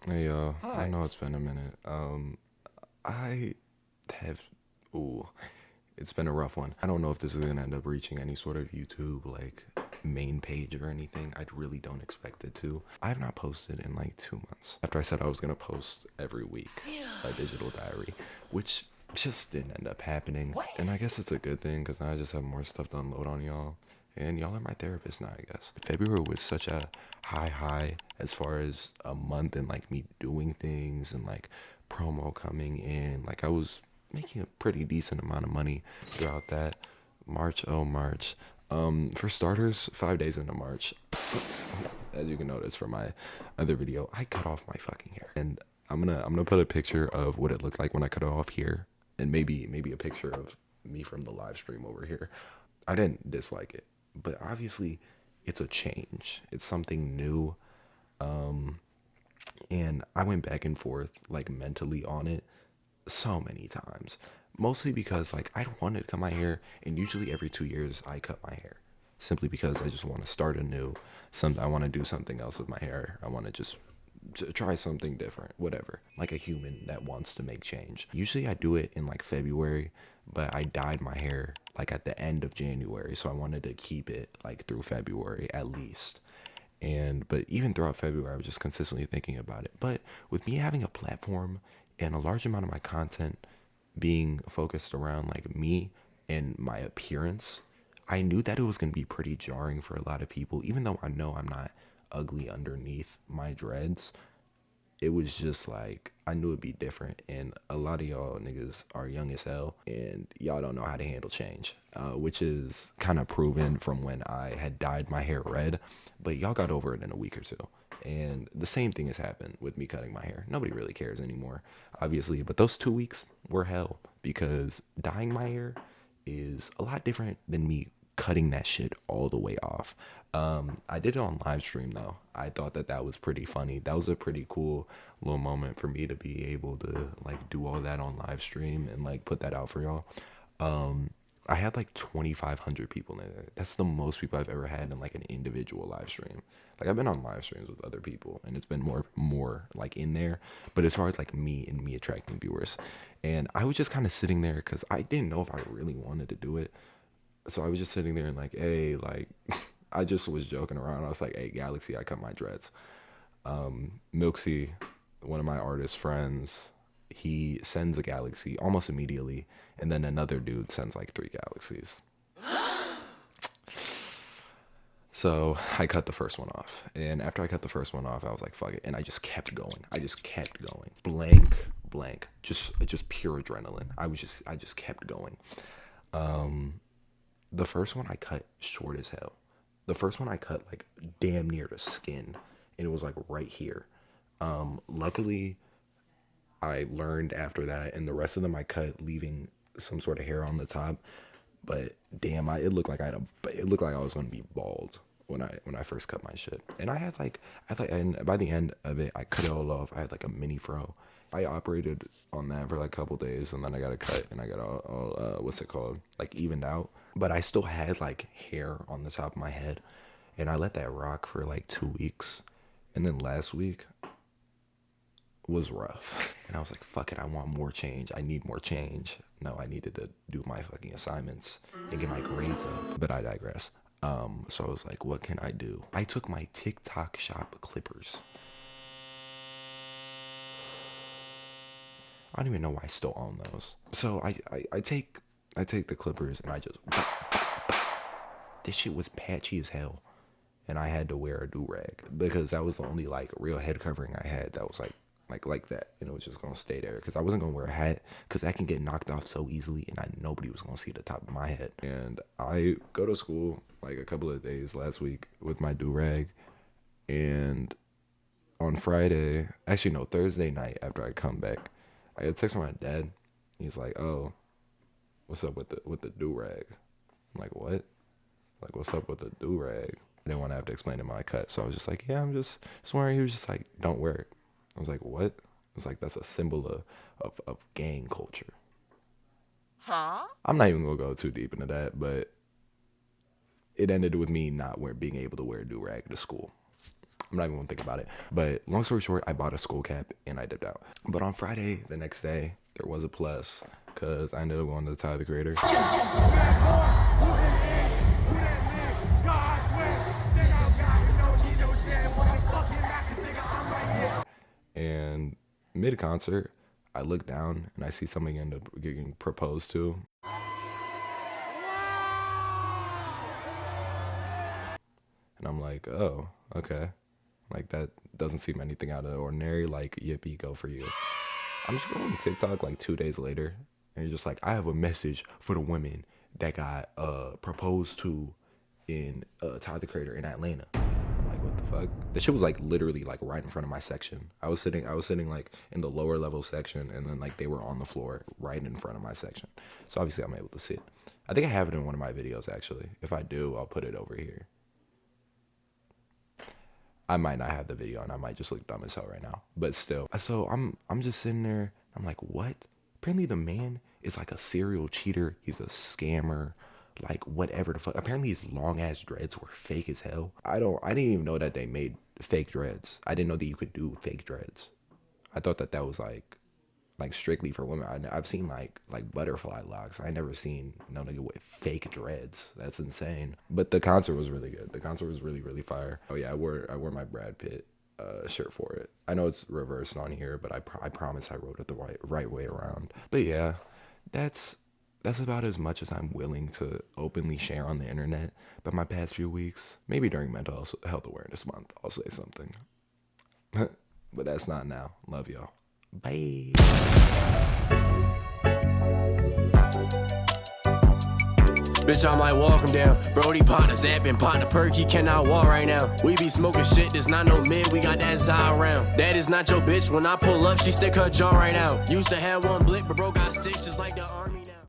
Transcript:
Hey y'all, I Hi. know it's been a minute. I have, ooh, it's been a rough one. I don't know if this is gonna end up reaching any sort of YouTube like main page or anything. I really don't expect it to. I have not posted in like 2 months. After I said I was gonna post every week a digital diary, which just didn't end up happening. And I guess it's a good thing because now I just have more stuff to unload on y'all. And y'all are my therapist now, I guess. February was such a high as far as a month and like me doing things and like promo coming in. Like I was making a pretty decent amount of money throughout that. March, oh March. For starters, 5 days into March, as you can notice from my other video, I cut off my fucking hair. And I'm gonna put a picture of what it looked like when I cut it off here, and maybe a picture of me from the live stream over here. I didn't dislike it, but obviously it's a change. It's something new, and I went back and forth like mentally on it so many times. Mostly because like I wanted to cut my hair, and usually every 2 years I cut my hair, simply because I just want to start anew. I want to do something else with my hair. I want to just to try something different, whatever. Like a human that wants to make change. Usually I do it in like February, but I dyed my hair like at the end of January, so I wanted to keep it like through February at least. And but even throughout February, I was just consistently thinking about it. But with me having a platform and a large amount of my content being focused around like me and my appearance, I knew that it was going to be pretty jarring for a lot of people, even though I know I'm not ugly underneath my dreads. It was just like I knew it'd be different, and a lot of y'all niggas are young as hell, and y'all don't know how to handle change, which is kind of proven from when I had dyed my hair red. But y'all got over it in a week or two, and the same thing has happened with me cutting my hair. Nobody really cares anymore, obviously, but those 2 weeks were hell because dyeing my hair is a lot different than me cutting that shit all the way off. I did it on live stream though. I thought that that was pretty funny. That was a pretty cool little moment for me to be able to like do all that on live stream and like put that out for y'all. I had like 2,500 people in it. That's the most people I've ever had in like an individual live stream. Like I've been on live streams with other people and it's been more like in there. But as far as like me and me attracting viewers, and I was just kind of sitting there because I didn't know if I really wanted to do it. So I was just sitting there and like, hey, like I just was joking around. I was like, hey, Galaxy, I cut my dreads. Milksy, one of my artist friends, he sends a Galaxy almost immediately, and then another dude sends like 3 Galaxies. So I cut the first one off, and after I cut the first one off, I was like, "Fuck it," and I just kept going. I just kept going, blank, just pure adrenaline. I just kept going. The first one I cut short as hell. The first one I cut like damn near the skin, and it was like right here. Luckily, I learned after that, and the rest of them I cut leaving some sort of hair on the top. But damn, it looked like it looked like I was gonna be bald when I first cut my shit. And and by the end of it, I cut it all off. I had like a mini fro. I operated on that for like a couple days, and then I got a cut, and I got all what's it called, like evened out. But I still had like hair on the top of my head, and I let that rock for like 2 weeks, and then last week was rough. And I was like, fuck it, I want more change. I need more change. No, I needed to do my fucking assignments and get my grades up. But I digress. So I was like, what can I do? I took my TikTok shop clippers. I don't even know why I still own those. So I take the clippers and I just this shit was patchy as hell. And I had to wear a do rag because that was the only like real head covering I had that was like that, and it was just gonna stay there because I wasn't gonna wear a hat because that can get knocked off so easily, and nobody was gonna see the top of my head. And I go to school like a couple of days last week with my do rag, and on Friday, actually no, Thursday night after I come back, I had text from my dad. He's like, "Oh, what's up with the do rag?" I'm like, "What?" Like, what's up with the do rag? I didn't want to have to explain to my cut, so I was just like, yeah, I'm just wearing. He was just like, don't wear it. I was like, what? I was like, that's a symbol of gang culture. Huh? I'm not even gonna go too deep into that, but it ended with me not being able to wear a do rag to school. I'm not even gonna think about it. But long story short, I bought a skull cap and I dipped out. But on Friday, the next day, there was a plus because I ended up going to the Tyler the Creator. And mid-concert, I look down and I see somebody end up getting proposed to. And I'm like, oh, okay. Like, that doesn't seem anything out of the ordinary. Like, yippee, go for you. I'm scrolling TikTok like 2 days later, and you're just like, I have a message for the women that got proposed to in Tyler the Creator in Atlanta. I'm like, what the fuck? The shit was like literally like right in front of my section. I was sitting like in the lower level section, and then like they were on the floor right in front of my section. So obviously I'm able to see it. I think I have it in one of my videos actually. If I do, I'll put it over here. I might not have the video and I might just look dumb as hell right now, but still. So I'm just sitting there. I'm like, what? Apparently the man is like a serial cheater. He's a scammer, like whatever the fuck. Apparently his long ass dreads were fake as hell. I didn't even know that they made fake dreads. I didn't know that you could do fake dreads. I thought that was like strictly for women. I've seen like butterfly locks. I never seen no nigga with fake dreads. That's insane. But the concert was really good. The concert was really, really fire. Oh yeah, I wore my Brad Pitt shirt for it. I know it's reversed on here, but I promise I wrote it the right way around. But yeah, that's about as much as I'm willing to openly share on the internet. But my past few weeks, maybe during Mental Health Awareness Month, I'll say something. But that's not now. Love y'all. Bye. Bitch, I'm like, walk him down. Brody pot the zapping, pot the perk, he cannot walk right now. We be smoking shit, there's not no mid, we got that Zai around. That is not your bitch, when I pull up, she stick her jaw right out. Used to have one blick, but bro got six, just like the army.